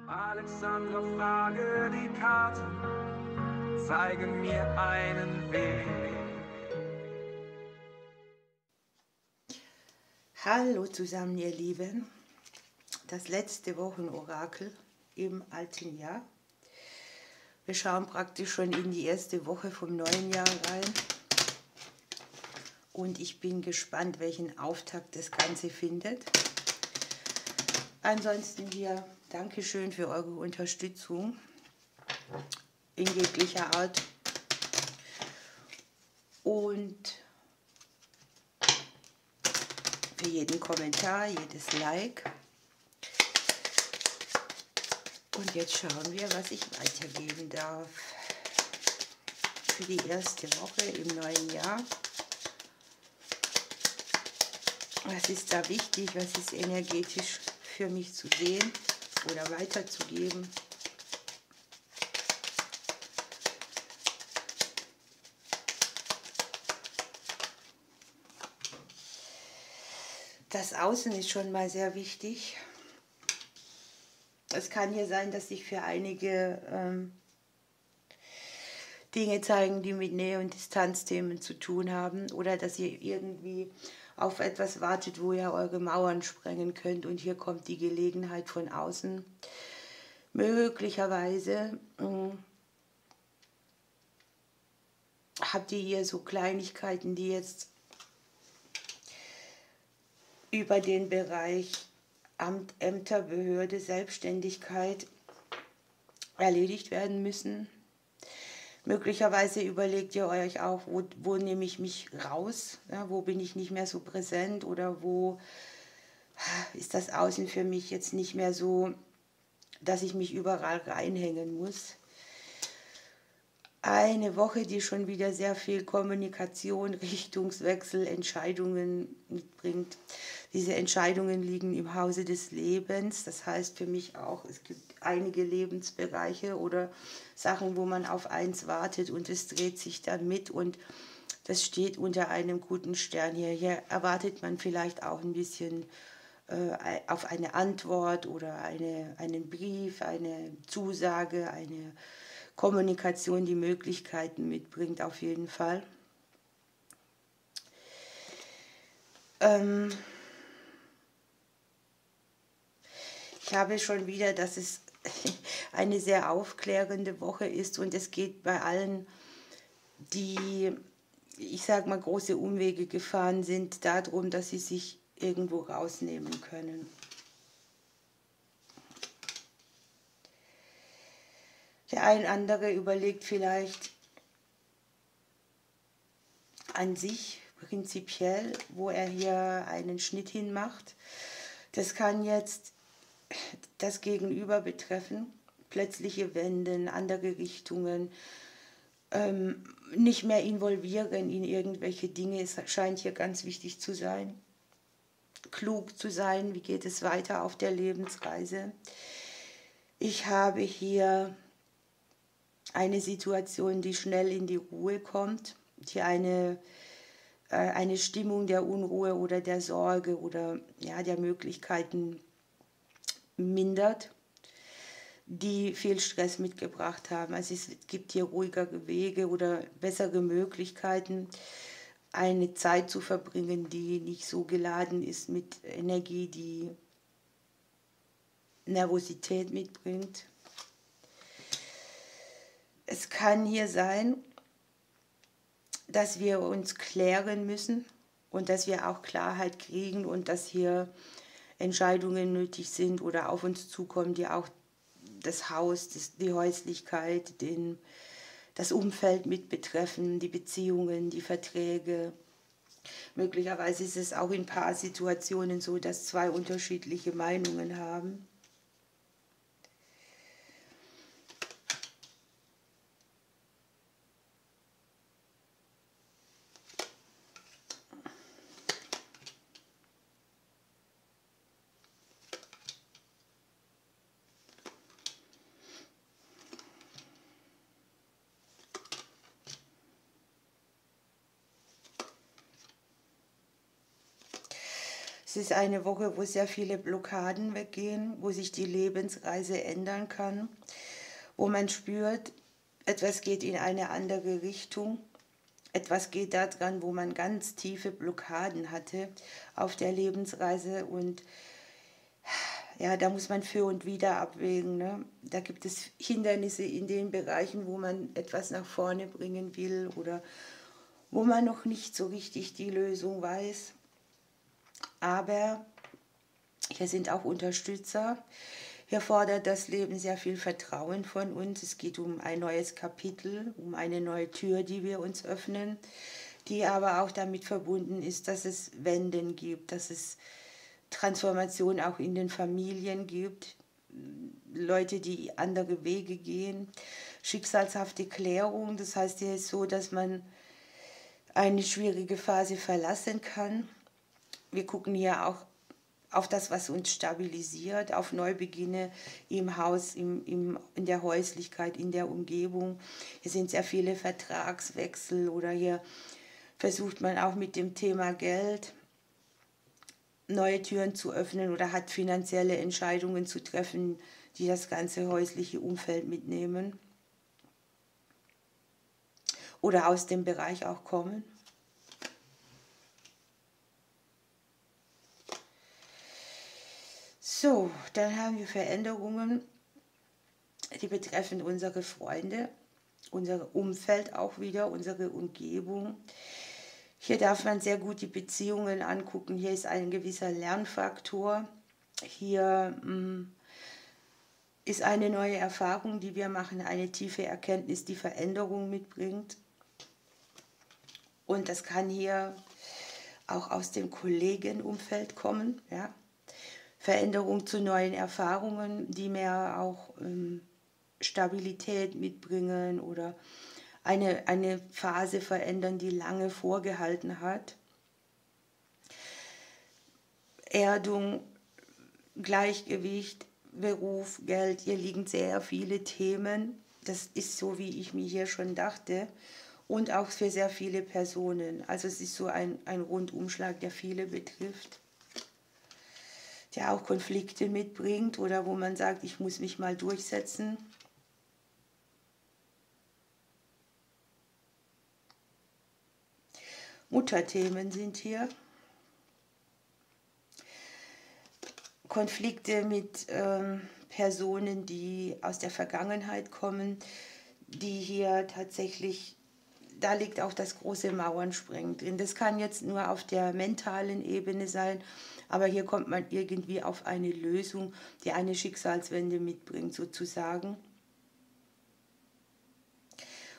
Alexandra, frage die Karten, zeigen mir einen Weg. Hallo zusammen, ihr Lieben. Das letzte Wochenorakel im alten Jahr. Wir schauen praktisch schon in die erste Woche vom neuen Jahr rein. Und ich bin gespannt, welchen Auftakt das Ganze findet. Ansonsten hier Dankeschön für eure Unterstützung in jeglicher Art. Und für jeden Kommentar, jedes Like. Und jetzt schauen wir, was ich weitergeben darf. Für die erste Woche im neuen Jahr. Was ist da wichtig? Was ist energetisch für mich zu sehen oder weiterzugeben? Das Außen ist schon mal sehr wichtig. Es kann hier sein, dass sich für einige Dinge zeigen, die mit Nähe- und Distanzthemen zu tun haben, oder dass ihr irgendwie auf etwas wartet, wo ihr eure Mauern sprengen könnt, und hier kommt die Gelegenheit von außen. Möglicherweise habt ihr hier so Kleinigkeiten, die jetzt über den Bereich Amt, Ämter, Behörde, Selbstständigkeit erledigt werden müssen. Möglicherweise überlegt ihr euch auch, wo nehme ich mich raus, ja, wo bin ich nicht mehr so präsent, oder wo ist das Außen für mich jetzt nicht mehr so, dass ich mich überall reinhängen muss. Eine Woche, die schon wieder sehr viel Kommunikation, Richtungswechsel, Entscheidungen mitbringt. Diese Entscheidungen liegen im Hause des Lebens. Das heißt für mich auch, es gibt einige Lebensbereiche oder Sachen, wo man auf eins wartet und es dreht sich dann mit, und das steht unter einem guten Stern hier. Hier erwartet man vielleicht auch ein bisschen auf eine Antwort oder einen Brief, eine Zusage, eine Kommunikation, die Möglichkeiten mitbringt, auf jeden Fall. Ich habe schon wieder, dass es eine sehr aufklärende Woche ist, und es geht bei allen, die, ich sag mal, große Umwege gefahren sind, darum, dass sie sich irgendwo rausnehmen können. Der ein andere überlegt vielleicht an sich prinzipiell, wo er hier einen Schnitt hin macht. Das kann jetzt das Gegenüber betreffen, plötzliche Wenden, andere Richtungen, nicht mehr involvieren in irgendwelche Dinge. Es scheint hier ganz wichtig zu sein, klug zu sein, wie geht es weiter auf der Lebensreise. Ich habe hier eine Situation, die schnell in die Ruhe kommt, die eine Stimmung der Unruhe oder der Sorge oder ja, der Möglichkeiten mindert, die viel Stress mitgebracht haben. Also es gibt hier ruhigere Wege oder bessere Möglichkeiten, eine Zeit zu verbringen, die nicht so geladen ist mit Energie, die Nervosität mitbringt. Es kann hier sein, dass wir uns klären müssen und dass wir auch Klarheit kriegen und dass hier Entscheidungen nötig sind oder auf uns zukommen, die auch das Haus, die Häuslichkeit, das Umfeld mit betreffen, die Beziehungen, die Verträge. Möglicherweise ist es auch in Paarsituationen so, dass zwei unterschiedliche Meinungen haben. Es ist eine Woche, wo sehr viele Blockaden weggehen, wo sich die Lebensreise ändern kann, wo man spürt, etwas geht in eine andere Richtung. Etwas geht daran, wo man ganz tiefe Blockaden hatte auf der Lebensreise, und ja, da muss man für und wider abwägen. Ne? Da gibt es Hindernisse in den Bereichen, wo man etwas nach vorne bringen will oder wo man noch nicht so richtig die Lösung weiß. Aber hier sind auch Unterstützer. Hier fordert das Leben sehr viel Vertrauen von uns. Es geht um ein neues Kapitel, um eine neue Tür, die wir uns öffnen, die aber auch damit verbunden ist, dass es Wenden gibt, dass es Transformation auch in den Familien gibt, Leute, die andere Wege gehen, schicksalshafte Klärung. Das heißt, hier ist so, dass man eine schwierige Phase verlassen kann. Wir gucken hier auch auf das, was uns stabilisiert, auf Neubeginne im Haus, in der Häuslichkeit, in der Umgebung. Hier sind sehr viele Vertragswechsel, oder hier versucht man auch mit dem Thema Geld neue Türen zu öffnen oder hat finanzielle Entscheidungen zu treffen, die das ganze häusliche Umfeld mitnehmen oder aus dem Bereich auch kommen. So, dann haben wir Veränderungen, die betreffen unsere Freunde, unser Umfeld auch wieder, unsere Umgebung. Hier darf man sehr gut die Beziehungen angucken. Hier ist ein gewisser Lernfaktor. Hier ist eine neue Erfahrung, die wir machen, eine tiefe Erkenntnis, die Veränderung mitbringt. Und das kann hier auch aus dem Kollegenumfeld kommen. Ja? Veränderung zu neuen Erfahrungen, die mehr auch Stabilität mitbringen oder eine Phase verändern, die lange vorgehalten hat. Erdung, Gleichgewicht, Beruf, Geld, hier liegen sehr viele Themen. Das ist so, wie ich mir hier schon dachte. Und auch für sehr viele Personen. Also es ist so ein Rundumschlag, der viele betrifft, der auch Konflikte mitbringt oder wo man sagt, ich muss mich mal durchsetzen. Mutterthemen sind hier. Konflikte mit Personen, die aus der Vergangenheit kommen, die hier tatsächlich, da liegt auch das große Mauernsprengen drin. Das kann jetzt nur auf der mentalen Ebene sein, aber hier kommt man irgendwie auf eine Lösung, die eine Schicksalswende mitbringt, sozusagen.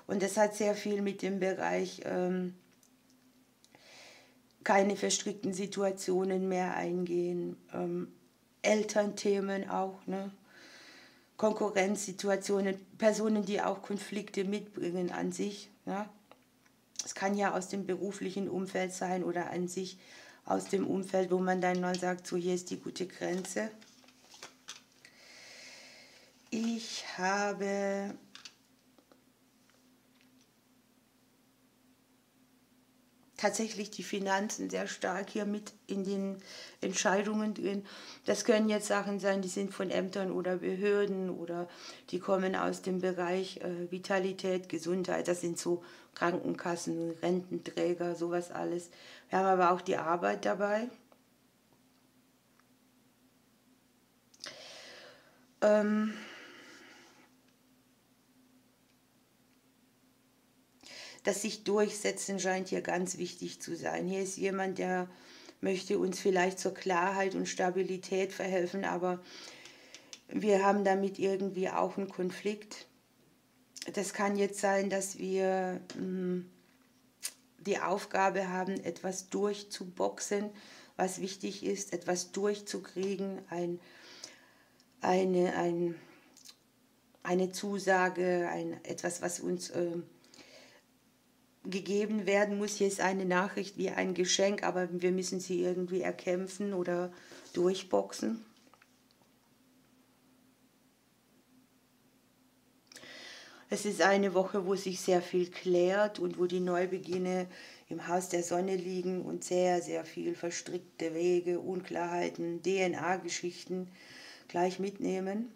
Und das hat sehr viel mit dem Bereich keine verstrickten Situationen mehr eingehen, Elternthemen auch, ne? Konkurrenzsituationen, Personen, die auch Konflikte mitbringen an sich. Ja? Es kann ja aus dem beruflichen Umfeld sein oder an sich aus dem Umfeld, wo man dann mal sagt, so hier ist die gute Grenze. Ich habe tatsächlich die Finanzen sehr stark hier mit in den Entscheidungen drin. Das können jetzt Sachen sein, die sind von Ämtern oder Behörden oder die kommen aus dem Bereich Vitalität, Gesundheit. Das sind so Krankenkassen, Rententräger, sowas alles. Wir haben aber auch die Arbeit dabei. Das sich durchsetzen scheint hier ganz wichtig zu sein. Hier ist jemand, der möchte uns vielleicht zur Klarheit und Stabilität verhelfen, aber wir haben damit irgendwie auch einen Konflikt. Das kann jetzt sein, dass wir die Aufgabe haben, etwas durchzuboxen, was wichtig ist, etwas durchzukriegen, eine Zusage, etwas, was uns gegeben werden muss. Hier ist eine Nachricht wie ein Geschenk, aber wir müssen sie irgendwie erkämpfen oder durchboxen. Es ist eine Woche, wo sich sehr viel klärt und wo die Neubeginne im Haus der Sonne liegen und sehr, sehr viel verstrickte Wege, Unklarheiten, DNA-Geschichten gleich mitnehmen.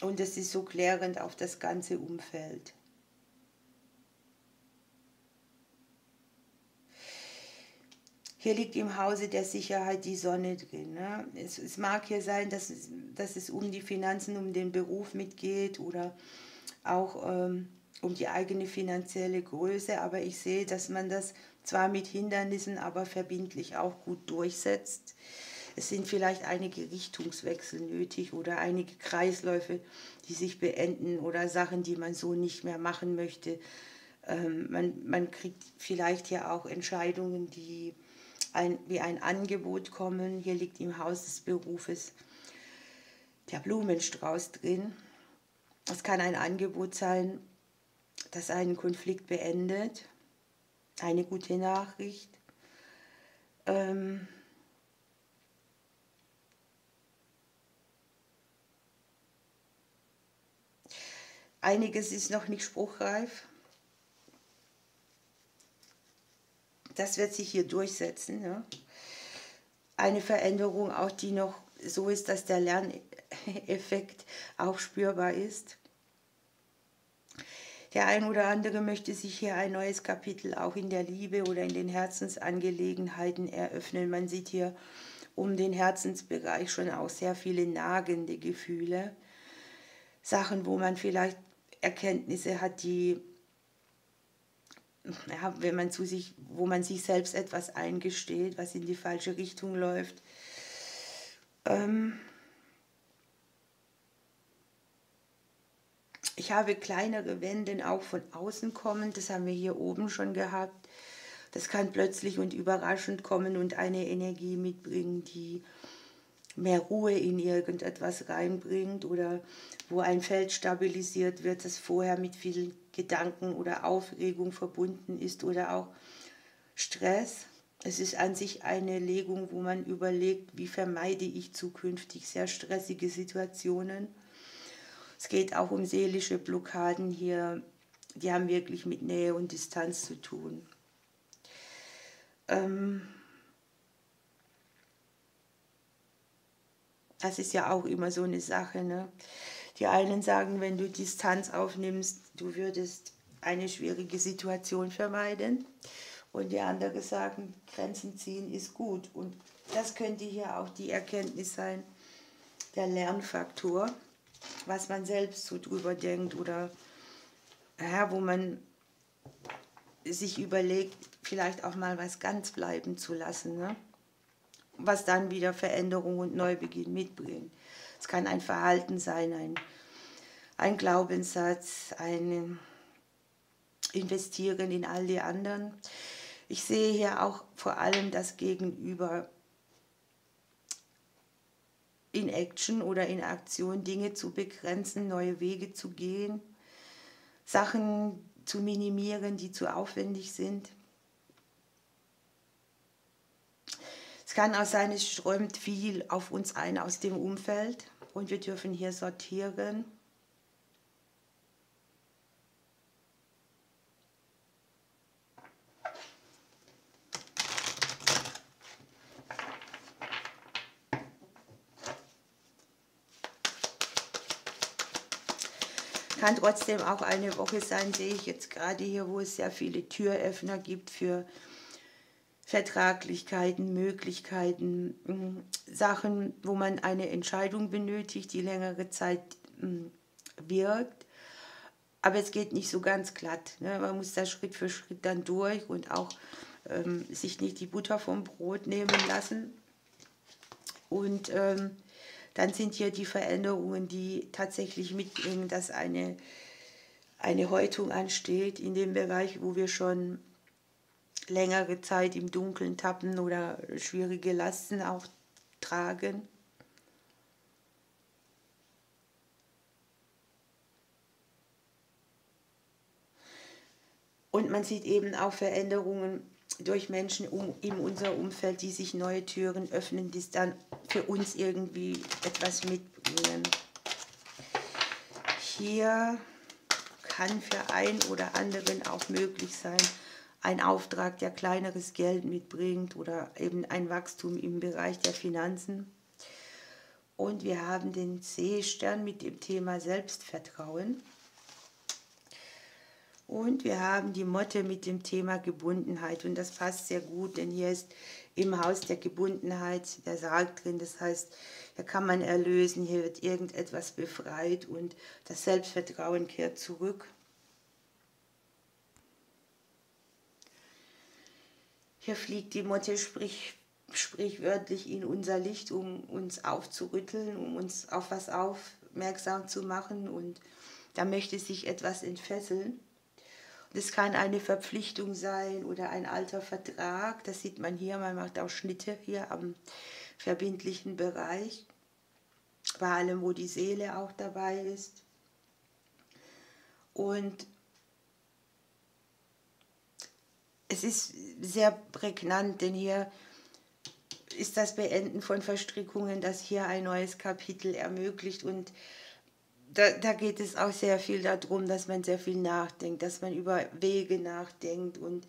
Und es ist so klärend auf das ganze Umfeld. Hier liegt im Hause der Sicherheit die Sonne drin. Ne? Es mag hier sein, dass es um die Finanzen, um den Beruf mitgeht oder auch um die eigene finanzielle Größe. Aber ich sehe, dass man das zwar mit Hindernissen, aber verbindlich auch gut durchsetzt. Es sind vielleicht einige Richtungswechsel nötig oder einige Kreisläufe, die sich beenden oder Sachen, die man so nicht mehr machen möchte. Man kriegt vielleicht hier auch Entscheidungen, die wie ein Angebot kommen. Hier liegt im Haus des Berufes der Blumenstrauß drin. Es kann ein Angebot sein, das einen Konflikt beendet. Eine gute Nachricht. Einiges ist noch nicht spruchreif. Das wird sich hier durchsetzen. Ja? Eine Veränderung auch, die noch so ist, dass der Lerneffekt auch spürbar ist. Der ein oder andere möchte sich hier ein neues Kapitel auch in der Liebe oder in den Herzensangelegenheiten eröffnen. Man sieht hier um den Herzensbereich schon auch sehr viele nagende Gefühle. Sachen, wo man vielleicht Erkenntnisse hat, die, ja, wenn man wo man sich selbst etwas eingesteht, was in die falsche Richtung läuft. Ich habe kleinere Wenden auch von außen kommen, das haben wir hier oben schon gehabt. Das kann plötzlich und überraschend kommen und eine Energie mitbringen, die mehr Ruhe in irgendetwas reinbringt oder wo ein Feld stabilisiert wird, das vorher mit vielen Gedanken oder Aufregung verbunden ist oder auch Stress. Es ist an sich eine Legung, wo man überlegt, wie vermeide ich zukünftig sehr stressige Situationen. Es geht auch um seelische Blockaden hier, die haben wirklich mit Nähe und Distanz zu tun. Das ist ja auch immer so eine Sache. Ne? Die einen sagen, wenn du Distanz aufnimmst, du würdest eine schwierige Situation vermeiden. Und die anderen sagen, Grenzen ziehen ist gut. Und das könnte hier auch die Erkenntnis sein, der Lernfaktor, was man selbst so drüber denkt oder ja, wo man sich überlegt, vielleicht auch mal was ganz bleiben zu lassen, ne? Was dann wieder Veränderung und Neubeginn mitbringt. Es kann ein Verhalten sein, ein Glaubenssatz, ein Investieren in all die anderen. Ich sehe hier auch vor allem das Gegenüber in Action oder in Aktion, Dinge zu begrenzen, neue Wege zu gehen, Sachen zu minimieren, die zu aufwendig sind. Es kann auch sein, es strömt viel auf uns ein aus dem Umfeld und wir dürfen hier sortieren. Kann trotzdem auch eine Woche sein, sehe ich jetzt gerade hier, wo es sehr viele Türöffner gibt für Vertraglichkeiten, Möglichkeiten, Sachen, wo man eine Entscheidung benötigt, die längere Zeit wirkt. Aber es geht nicht so ganz glatt. Ne? Man muss da Schritt für Schritt dann durch und auch sich nicht die Butter vom Brot nehmen lassen. Und dann sind hier die Veränderungen, die tatsächlich mitbringen, dass eine Häutung ansteht in dem Bereich, wo wir schon längere Zeit im Dunkeln tappen oder schwierige Lasten auch tragen. Und man sieht eben auch Veränderungen durch Menschen in unser Umfeld, die sich neue Türen öffnen, die dann für uns irgendwie etwas mitbringen. Hier kann für einen oder anderen auch möglich sein, ein Auftrag, der kleineres Geld mitbringt oder eben ein Wachstum im Bereich der Finanzen. Und wir haben den Seestern mit dem Thema Selbstvertrauen. Und wir haben die Motte mit dem Thema Gebundenheit. Und das passt sehr gut, denn hier ist im Haus der Gebundenheit der Sarg drin. Das heißt, hier kann man erlösen, hier wird irgendetwas befreit und das Selbstvertrauen kehrt zurück. Hier fliegt die Motte sprichwörtlich in unser Licht, um uns aufzurütteln, um uns auf was aufmerksam zu machen. Und da möchte sich etwas entfesseln. Das kann eine Verpflichtung sein oder ein alter Vertrag. Das sieht man hier, man macht auch Schnitte hier am verbindlichen Bereich, bei allem, wo die Seele auch dabei ist. Und es ist sehr prägnant, denn hier ist das Beenden von Verstrickungen, das hier ein neues Kapitel ermöglicht. Und da geht es auch sehr viel darum, dass man sehr viel nachdenkt, dass man über Wege nachdenkt und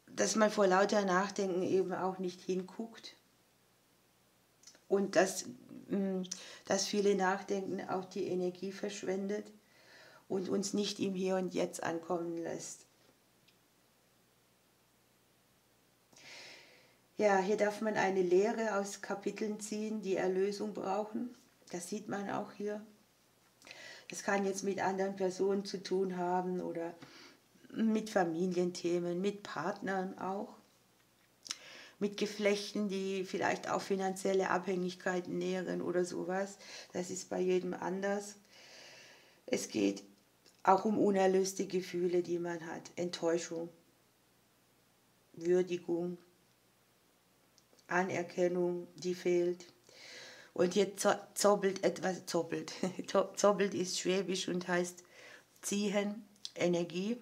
dass man vor lauter Nachdenken eben auch nicht hinguckt. Und dass viele Nachdenken auch die Energie verschwendet und uns nicht im Hier und Jetzt ankommen lässt. Ja, hier darf man eine Lehre aus Kapiteln ziehen, die Erlösung brauchen. Das sieht man auch hier. Das kann jetzt mit anderen Personen zu tun haben oder mit Familienthemen, mit Partnern auch, mit Geflechten, die vielleicht auch finanzielle Abhängigkeiten nähren oder sowas. Das ist bei jedem anders. Es geht auch um unerlöste Gefühle, die man hat. Enttäuschung, Würdigung, Anerkennung, die fehlt. Und hier zoppelt etwas, zoppelt ist schwäbisch und heißt ziehen, Energie.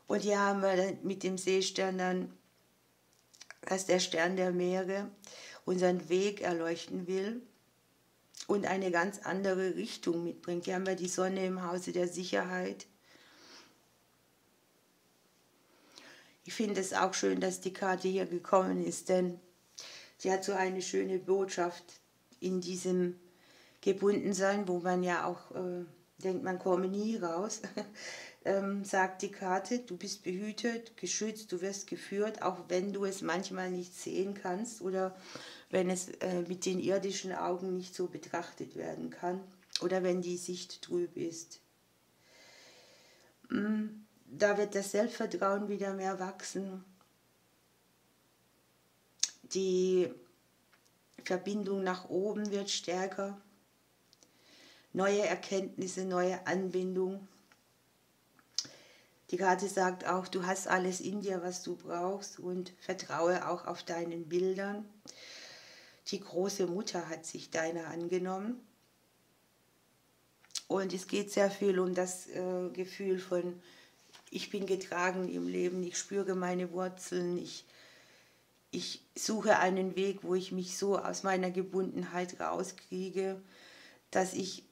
Und hier haben wir dann mit dem Seestern dann, dass der Stern der Meere unseren Weg erleuchten will und eine ganz andere Richtung mitbringt. Hier haben wir die Sonne im Hause der Sicherheit. Ich finde es auch schön, dass die Karte hier gekommen ist, denn sie hat so eine schöne Botschaft in diesem Gebundensein, wo man ja auch denkt, man komme nie raus. Sagt die Karte, du bist behütet, geschützt, du wirst geführt, auch wenn du es manchmal nicht sehen kannst oder wenn es mit den irdischen Augen nicht so betrachtet werden kann oder wenn die Sicht trüb ist. Da wird das Selbstvertrauen wieder mehr wachsen. Die Verbindung nach oben wird stärker. Neue Erkenntnisse, neue Anbindung. Die Karte sagt auch, du hast alles in dir, was du brauchst und vertraue auch auf deinen Bildern. Die große Mutter hat sich deiner angenommen. Und es geht sehr viel um das Gefühl von, ich bin getragen im Leben, ich spüre meine Wurzeln, ich suche einen Weg, wo ich mich so aus meiner Gebundenheit rauskriege, dass ich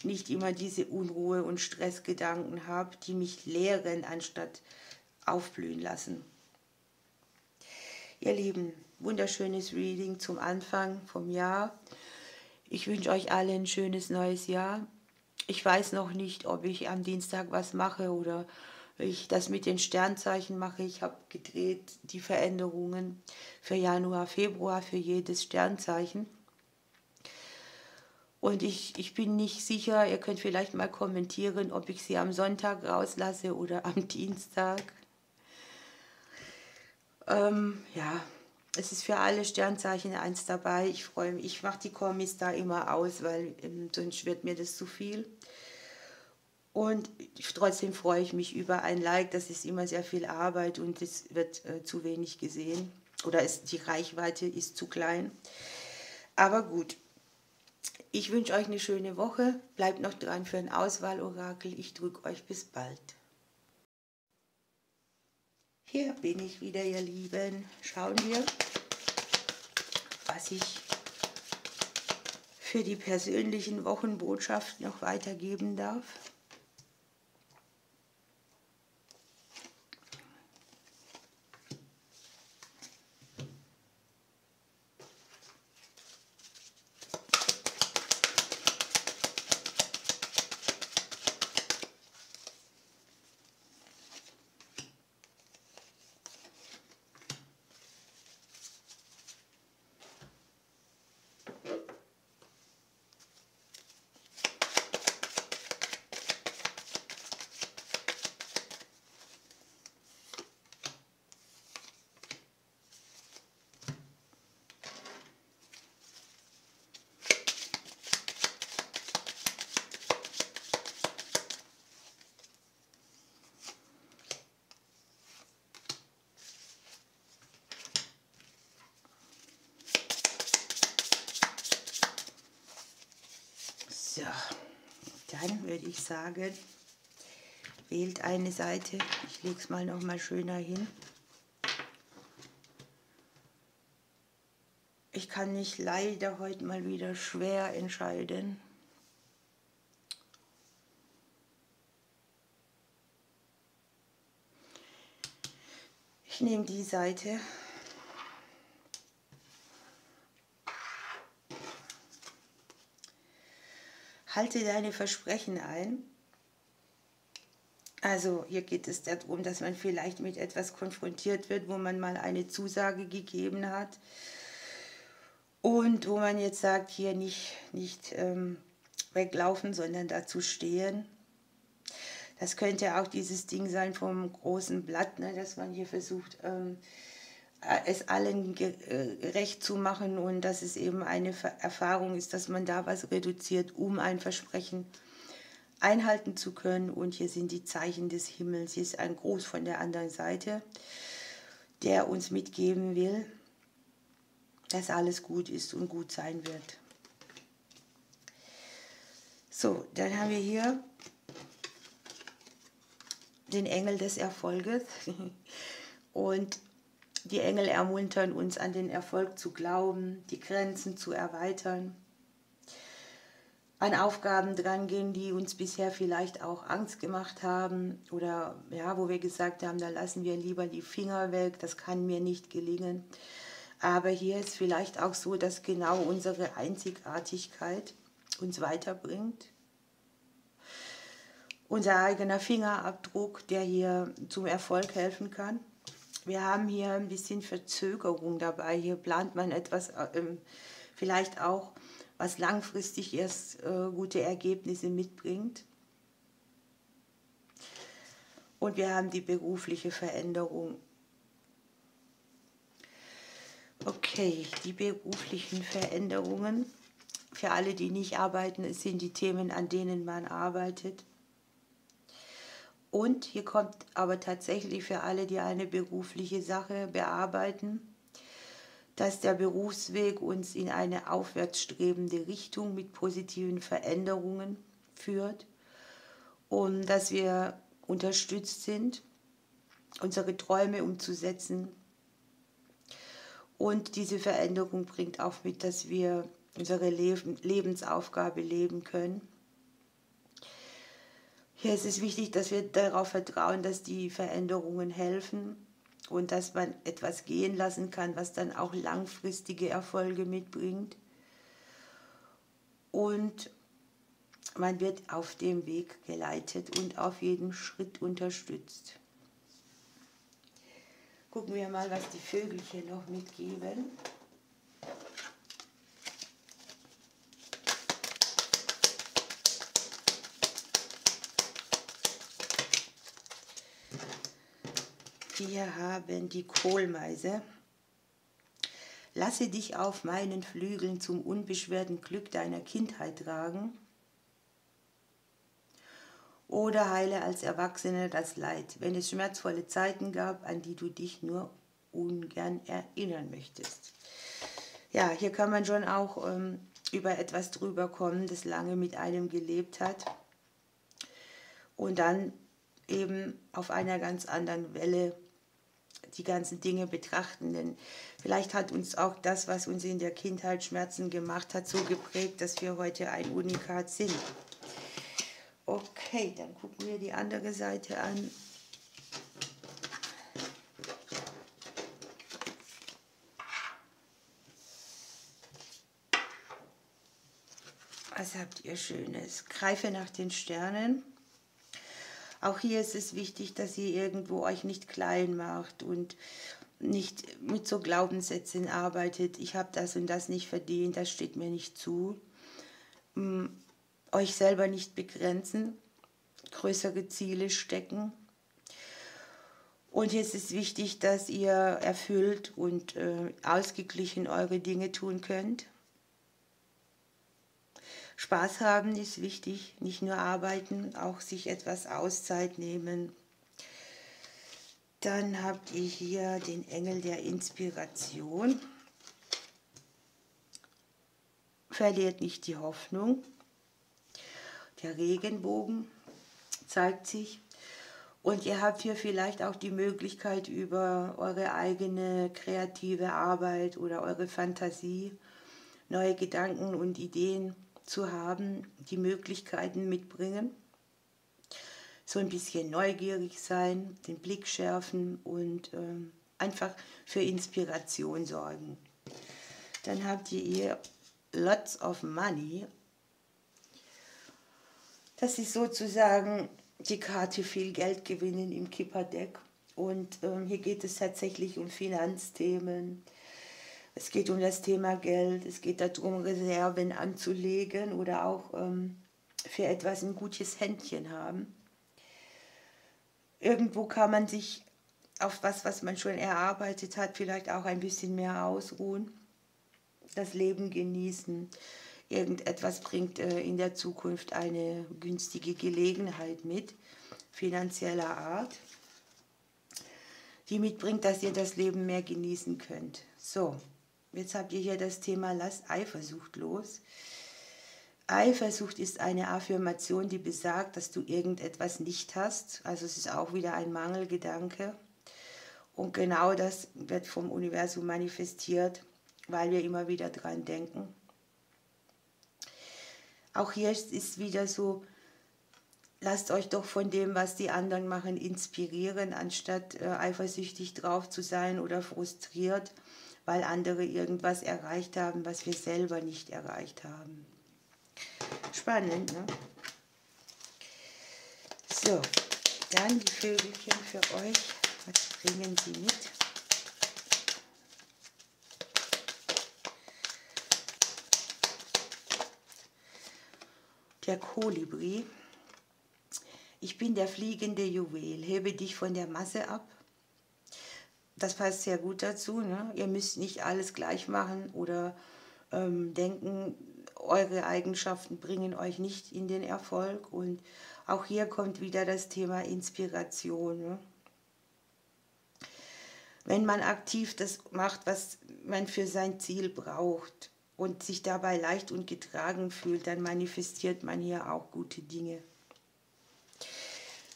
nicht immer diese Unruhe- und Stressgedanken habe, die mich lehren, anstatt aufblühen lassen. Ihr Lieben, wunderschönes Reading zum Anfang vom Jahr. Ich wünsche euch allen ein schönes neues Jahr. Ich weiß noch nicht, ob ich am Dienstag was mache oder ich das mit den Sternzeichen mache. Ich habe gedreht die Veränderungen für Januar, Februar für jedes Sternzeichen. Und ich bin nicht sicher, ihr könnt vielleicht mal kommentieren, ob ich sie am Sonntag rauslasse oder am Dienstag. Ja, es ist für alle Sternzeichen eins dabei. Ich freue mich, ich mache die Kommis da immer aus, weil sonst wird mir das zu viel. Und trotzdem freue ich mich über ein Like, das ist immer sehr viel Arbeit und es wird zu wenig gesehen. Oder die Reichweite ist zu klein. Aber gut. Ich wünsche euch eine schöne Woche. Bleibt noch dran für ein Auswahlorakel. Ich drücke euch bis bald. Hier bin ich wieder, ihr Lieben. Schauen wir, was ich für die persönlichen Wochenbotschaften noch weitergeben darf. So, dann würde ich sagen, wählt eine Seite. Ich lege es mal noch mal schöner hin. Ich kann mich leider heute mal wieder schwer entscheiden. Ich nehme die Seite. Halte deine Versprechen ein. Also hier geht es darum, dass man vielleicht mit etwas konfrontiert wird, wo man mal eine Zusage gegeben hat. Und wo man jetzt sagt, hier nicht weglaufen, sondern dazu stehen. Das könnte auch dieses Ding sein vom großen Blatt, ne, dass man hier versucht, es allen gerecht zu machen und dass es eben eine Erfahrung ist, dass man da was reduziert, um ein Versprechen einhalten zu können. Und hier sind die Zeichen des Himmels. Hier ist ein Gruß von der anderen Seite, der uns mitgeben will, dass alles gut ist und gut sein wird. So, dann haben wir hier den Engel des Erfolges. Und die Engel ermuntern uns, an den Erfolg zu glauben, die Grenzen zu erweitern, an Aufgaben drangehen, die uns bisher vielleicht auch Angst gemacht haben oder ja, wo wir gesagt haben, da lassen wir lieber die Finger weg, das kann mir nicht gelingen. Aber hier ist vielleicht auch so, dass genau unsere Einzigartigkeit uns weiterbringt. Unser eigener Fingerabdruck, der hier zum Erfolg helfen kann. Wir haben hier ein bisschen Verzögerung dabei. Hier plant man etwas, vielleicht auch, was langfristig erst gute Ergebnisse mitbringt. Und wir haben die berufliche Veränderung. Okay, die beruflichen Veränderungen. Für alle, die nicht arbeiten, es sind die Themen, an denen man arbeitet. Und hier kommt aber tatsächlich für alle, die eine berufliche Sache bearbeiten, dass der Berufsweg uns in eine aufwärtsstrebende Richtung mit positiven Veränderungen führt und dass wir unterstützt sind, unsere Träume umzusetzen. Und diese Veränderung bringt auch mit, dass wir unsere Lebensaufgabe leben können. Hier ist es wichtig, dass wir darauf vertrauen, dass die Veränderungen helfen und dass man etwas gehen lassen kann, was dann auch langfristige Erfolge mitbringt. Und man wird auf dem Weg geleitet und auf jedem Schritt unterstützt. Gucken wir mal, was die Vögelchen noch mitgeben. Wir haben die Kohlmeise. Lasse dich auf meinen Flügeln zum unbeschwerten Glück deiner Kindheit tragen. Oder heile als Erwachsener das Leid, wenn es schmerzvolle Zeiten gab, an die du dich nur ungern erinnern möchtest. Ja, hier kann man schon auch über etwas drüber kommen, das lange mit einem gelebt hat und dann eben auf einer ganz anderen Welle die ganzen Dinge betrachten. Denn vielleicht hat uns auch das, was uns in der Kindheit Schmerzen gemacht hat, so geprägt, dass wir heute ein Unikat sind. Okay, dann gucken wir die andere Seite an. Was habt ihr Schönes? Greife nach den Sternen. Auch hier ist es wichtig, dass ihr irgendwo euch nicht klein macht und nicht mit so Glaubenssätzen arbeitet. Ich habe das und das nicht verdient, das steht mir nicht zu. Euch selber nicht begrenzen, größere Ziele stecken. Und hier ist es wichtig, dass ihr erfüllt und ausgeglichen eure Dinge tun könnt. Spaß haben ist wichtig, nicht nur arbeiten, auch sich etwas Auszeit nehmen. Dann habt ihr hier den Engel der Inspiration. Verliert nicht die Hoffnung. Der Regenbogen zeigt sich. Und ihr habt hier vielleicht auch die Möglichkeit, über eure eigene kreative Arbeit oder eure Fantasie neue Gedanken und Ideen zu haben, die Möglichkeiten mitbringen. So ein bisschen neugierig sein, den Blick schärfen und einfach für Inspiration sorgen. Dann habt ihr hier Lots of Money. Das ist sozusagen die Karte viel Geld gewinnen im Kipperdeck. Und hier geht es tatsächlich um Finanzthemen. Es geht um das Thema Geld. Es geht darum, Reserven anzulegen oder auch für etwas ein gutes Händchen haben. Irgendwo kann man sich auf was man schon erarbeitet hat, vielleicht auch ein bisschen mehr ausruhen, das Leben genießen. Irgendetwas bringt in der Zukunft eine günstige Gelegenheit mit, finanzieller Art, die mitbringt, dass ihr das Leben mehr genießen könnt. So, jetzt habt ihr hier das Thema Lasst Eifersucht los. Eifersucht ist eine Affirmation, die besagt, dass du irgendetwas nicht hast. Also es ist auch wieder ein Mangelgedanke. Und genau das wird vom Universum manifestiert, weil wir immer wieder dran denken. Auch hier ist wieder so, lasst euch doch von dem, was die anderen machen, inspirieren, anstatt eifersüchtig drauf zu sein oder frustriert, weil andere irgendwas erreicht haben, was wir selber nicht erreicht haben. Spannend, ne? So, dann die Vögelchen für euch. Was bringen sie mit? Der Kolibri. Ich bin der fliegende Juwel, hebe dich von der Masse ab. Das passt sehr gut dazu, ne? Ihr müsst nicht alles gleich machen oder denken, eure Eigenschaften bringen euch nicht in den Erfolg. Und auch hier kommt wieder das Thema Inspiration. Ne? Wenn man aktiv das macht, was man für sein Ziel braucht und sich dabei leicht und getragen fühlt, dann manifestiert man hier auch gute Dinge.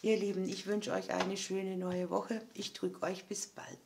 Ihr Lieben, ich wünsche euch eine schöne neue Woche. Ich drücke euch bis bald.